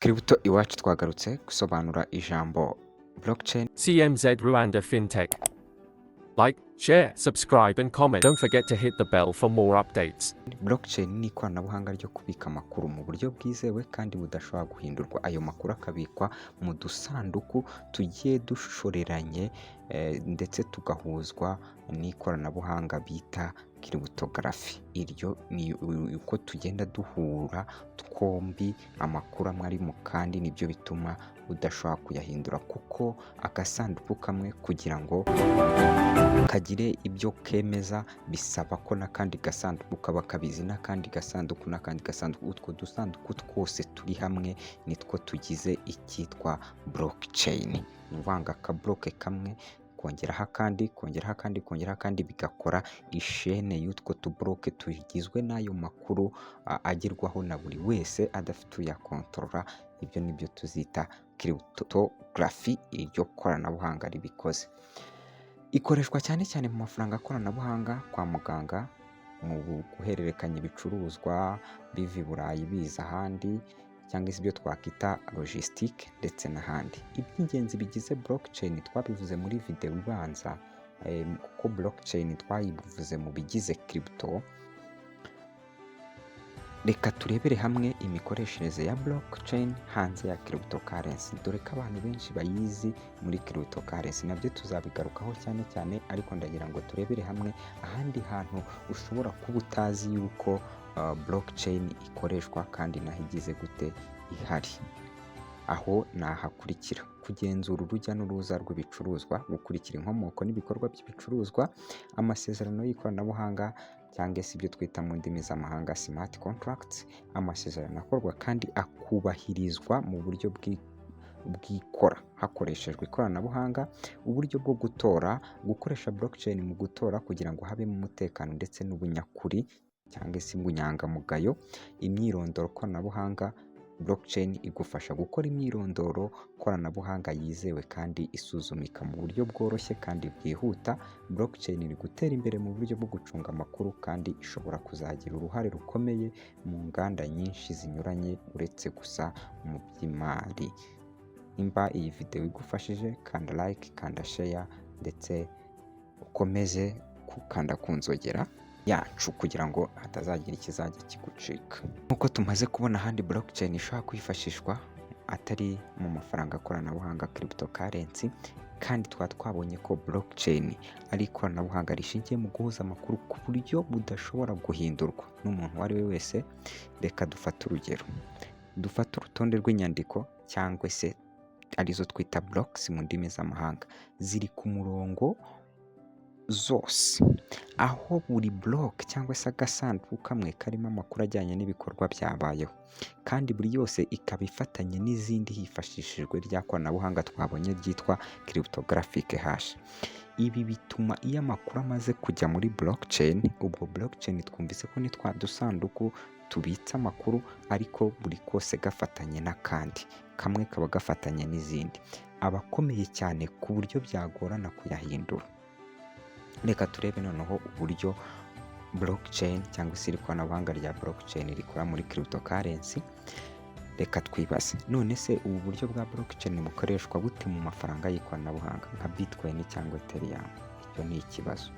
Kiributo iwacu twagarutse gusobanura ijambo blockchain. CMZ Rwanda FinTech. Like, share, subscribe and comment. Don't forget to hit the bell for more updates. Blockchain ni ikoranabuhanga ryo kubika amakuru mu buryo bwizewe kandi budashobora guhindurwa. Ayo makuru akabikwa mu dusanduku tugiye dushoreranye ndetse tugahuzwa n'ikoranabuhanga bita cryptography. Iryo ni uko tugenda duhura twombi amakuru amwe ari mu kandi, nibyo bituma udashobora kuyahindura, kuko agasanduku kamwe kugira ngo kagire ibyo kemeza bisaba ko n'akandi gasanduku kaba kabizi, n'akandi gasanduku n'akandi gasanduku. Utwo dusanduku twose turi hamwe nitwo tugize icyitwa blockchain. Ni uvanga akabloke kamwe kongeraho akandi, kongeraho akandi, kongeraho akandi, bigakora ishene y'utwo tubloke tugizwe n'ayo makuru agerwaho na buri wese adafite uyakontorora. Ibyo nibyo tuzita cryptography, iryo koranabuhanga ribikoze. Ikoreshwa cyane cyane mu mafaranga koranabuhanga, kwa muganga, mu guhererekanya ibicuruzwa biva i Burayi biza ahandi, cyangwa se ibyo twakwita logistique ndetse n'ahandi. Iby'ingenzi bigize blockchain twabivuze muri video ibanza, kuko blockchain twayivuze mu bigize crypto. Reka turebere hamwe imikoreshereze ya blockchain hanze ya cryptocurrency, dore ko abantu benshi bayizi muri cryptocurrency. Nabyo tuzabigarukaho cyane cyane, ariko ndagira ngo turebere hamwe ahandi hantu ushobora kuba utazi yuko blockchain ikoreshwa kandi naho igize gute ihari. Aho nahakurikira: kugenzura urujya n'uruza rw'ibicuruzwa, gukurikira inkomoko n'ibikorwa by'ibicuruzwa, amasezerano y'ikoranabuhanga cyangwa se ibyo twita mu ndimi z'amahanga smart contracts, amasezerano akorwa kandi akubahirizwa mu buryo bw'ikora hakoreshejwe ikoranabuhanga, uburyo bwo gutora, gukoresha blockchain mu gutora kugira ngo habemo umutekano ndetse n'ubunyakuri cyangwa se ubunyangamugayo, imyirondoro koranabuhanga. Blockchain igufasha gukora imyirondoro koranabuhanga yizewe kandi isuzumika mu buryo bworoshye kandi bwihuta. Blockchain iri gutera imbere mu buryo bwo gucunga amakuru kandi ishobora kuzagira uruhare rukomeye mu nganda nyinshi zinyuranye, uretse gusa mu by'imari. Nimba iyi video igufashije, kanda like, kanda share ndetse ukomeze gukanda ku nzogera yacu kugira ngo hatazagira ikizajya kigucika. Nkuko tumaze kubona ahandi blockchain ishobora kwifashishwa atari mu mafaranga koranabuhanga cryptocurrency, kandi twabonye ko blockchain ari ikoranabuhanga rishingiye mu guhuza amakuru ku buryo budashobora guhindurwa n'umuntu uwo ari we wese. Reka dufate urugero, dufate urutonde rw'inyandiko cyangwa se arizo twita blocks mu ndimi z'amahanga, ziri ku murongo zose, aho buri block cyangwa se agasanduku kamwe karimo amakuru ajyanye n'ibikorwa byabayeho, kandi buri yose ikaba ifatanye n'izindi hifashishijwe rya koranabuhanga twabonye ryitwa cryptographic hash. Ibi bituma iyo amakuru amaze kujya muri blockchain, ubwo blockchain twumvise ko ni twa dusanduku tubitsa amakuru, ariko buri kose gafatanye n'akandi, kamwe kaba gafatanye n'izindi, aba akomeye cyane ku buryo byagorana kuyahindura. Reka turebe noneho uburyo blockchain cyangwa se ikoranabuhanga rya blockchain rikora muri cryptocurrency. Reka twibaze, none se ubu buryo bwa blockchain bukoreshwa gute mu mafaranga y'ikoranabuhanga nka Bitcoin cyangwa Ethereum? Icyo ni ikibazo.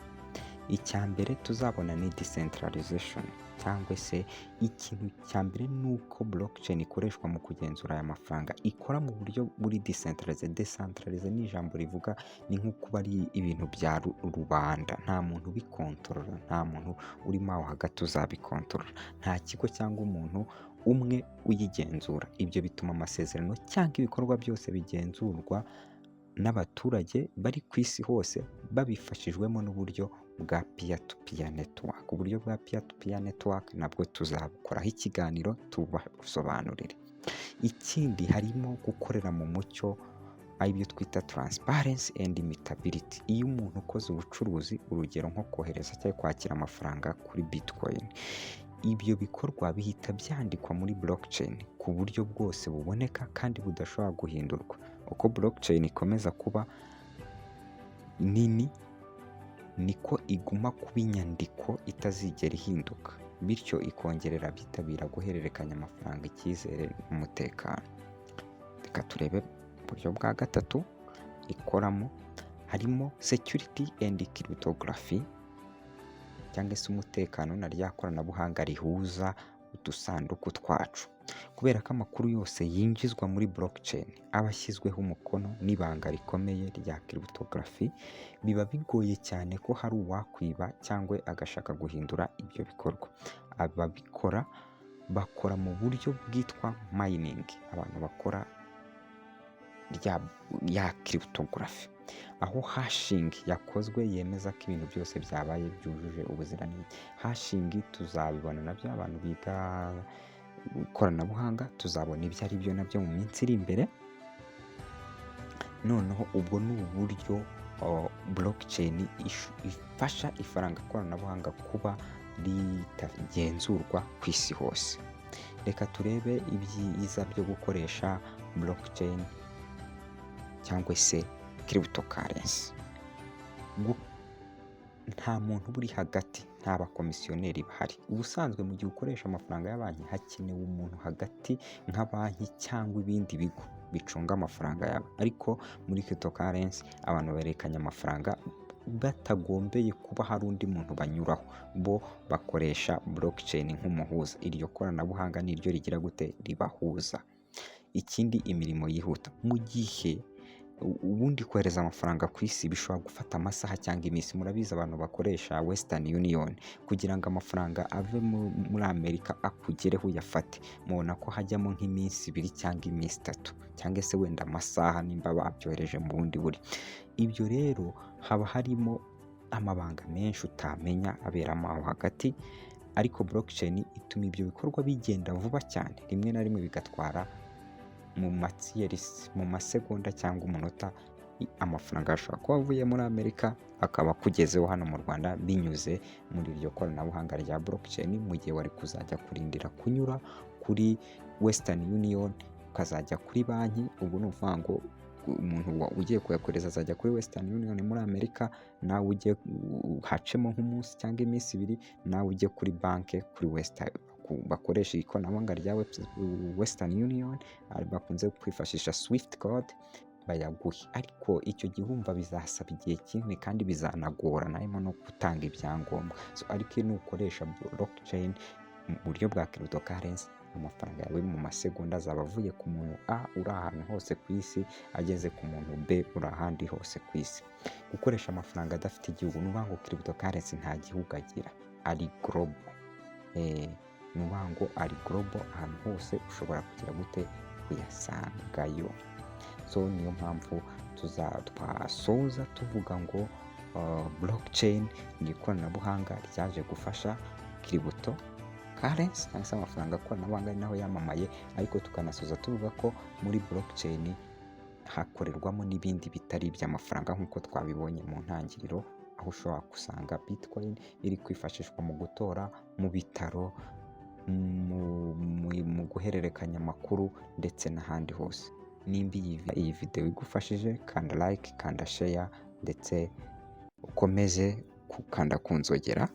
Icya mbere tuzabona ni decentralization, cyangwa se ikintu cya mbere ni uko blockchain ikoreshwa mu kugenzura aya mafaranga, ikora mu buryo buri decentralized. Decentralized ni ijambo rivuga ni nko kuba ari ibintu bya rubanda, nta muntu ubikontorora, nta muntu urimo aho hagati uzabikontorora, nta kigo cyangwa umuntu umwe uyigenzura. Ibyo bituma amasezerano cyangwa ibikorwa byose bigenzurwa n'abaturage bari ku isi hose, babifashijwemo n'uburyo bwa peer to peer network. Uburyo bwa peer to peer network nabwo tuzabukoraho ikiganiro tubasobanurire. Ikindi harimo gukorera mu mucyo, ibyo twita transparency and immutability. Iyo umuntu ukoze ubucuruzi, urugero nko kohereza cyangwa kwakira amafaranga kuri Bitcoin, ibyo bikorwa bihita byandikwa muri blockchain ku buryo bwose buboneka kandi budashobora guhindurwa. Uko blockchain ikomeza kuba nini, niko iguma kuba inyandiko itazigera ihinduka, bityo ikongerera abitabira guhererekanya amafaranga icyizere n'umutekano. Reka turebe uburyo bwa gatatu ikoramo, harimo security and cryptography cyangwa se umutekano na rya koranabuhanga rihuza udusanduku twacu. Kubera ko amakuru yose yinjizwa muri blockchain aba ashyizweho umukono n'ibanga rikomeye rya cryptography, biba bigoye cyane ko hari uwakwiba cyangwa agashaka guhindura ibyo bikorwa. Ababikora bakora mu buryo bwitwa mining, abantu bakora ya cryptography, aho hashing yakozwe yemeza ko ibintu byose byabaye byujuje ubuziranenge. Hashing tuzabibona nabyo, abantu biga ikoranabuhanga tuzabona ibyo ari byo nabyo mu minsi iri imbere. Noneho ubwo ni uburyo blockchain ifasha ifaranga koranabuhanga kuba ritagenzurwa ku isi hose. Reka turebe ibyiza byo gukoresha blockchain cyangwa se cryptocurrency. Nta muntu uri hagati, nta bakomisiyoneri bahari. Ubusanzwe mu gihe ukoresha amafaranga ya banki hakenewe umuntu hagati nka banki cyangwa ibindi bigo bicunga amafaranga yabo, ariko muri cryptocurrency abantu berekanya amafaranga batagombeye kuba hari undi muntu banyuraho, bo bakoresha blockchain nk'umuhuza. Iryo koranabuhanga niryo rigira gute, ribahuza. Ikindi, imirimo yihuta. Mu gihe ubundi kohereza amafaranga ku isi bishobora gufata amasaha cyangwa iminsi. Murabizi abantu bakoresha Western Union kugira ngo amafaranga ave muri Amerika akugereho uyafate, mubona ko hajyamo nk'iminsi 2 cyangwa iminsi 3 cyangwa se wenda amasaha nimba babyohereje mu bundi buryo. Ibyo rero haba harimo amabanga menshi utamenya aberamo aho hagati, ariko blockchain ituma ibyo bikorwa bigenda vuba cyane, rimwe na rimwe bigatwara mu masegonda cyangwa umunota. Amafaranga ashobora kuba avuye muri Amerika akaba akugezeho hano mu Rwanda binyuze muri iryo koranabuhanga rya blockchain, mu gihe wari kuzajya kurindira kunyura kuri Western Union ukazajya kuri banki. Ubu ni ukuvuga ngo umuntu ugiye kuyakoreza azajya kuri Western Union muri Amerika, nawe ujye hacemo nk'umunsi cyangwa iminsi 2, nawe ujye kuri banki kuri Western bakoresha ikoranabuhanga rya Western Union, bakunze kwifashisha Swift code, bayaguhe. Ariko icyo gihumva bizasaba igihe kinini kandi bizanagorana, harimo no gutanga ibyangombwa. Ariko nukoresha blockchain mu buryo bwa cryptocurrency, amafaranga yawe mu masegonda azaba avuye ku muntu A uri ahantu hose ku isi ageze ku muntu B uri ahandi hose ku isi. Gukoresha amafaranga adafite igihugu, ni ukuvuga ngo cryptocurrency nta gihugu agira, ari global. Ni ukuvuga ngo ari global, ahantu hose ushobora kugira gute, kuyasangayo. Niyo mpamvu twasoza tuvuga ngo blockchain ni ikoranabuhanga ryaje gufasha cryptocurrency cyangwa se amafaranga koranabuhanga, naho yamamaye. Ariko tukanasoza tuvuga ko muri blockchain hakorerwamo n'ibindi bitari iby'amafaranga, nk'uko twabibonye mu ntangiriro, aho ushobora gusanga Bitcoin iri kwifashishwa mu gutora, mu bitaro, mu guhererekanya amakuru ndetse n'ahandi hose. Nimba iyi video igufashije, kanda like, kanda share ndetse ukomeze gukanda ku nzogera.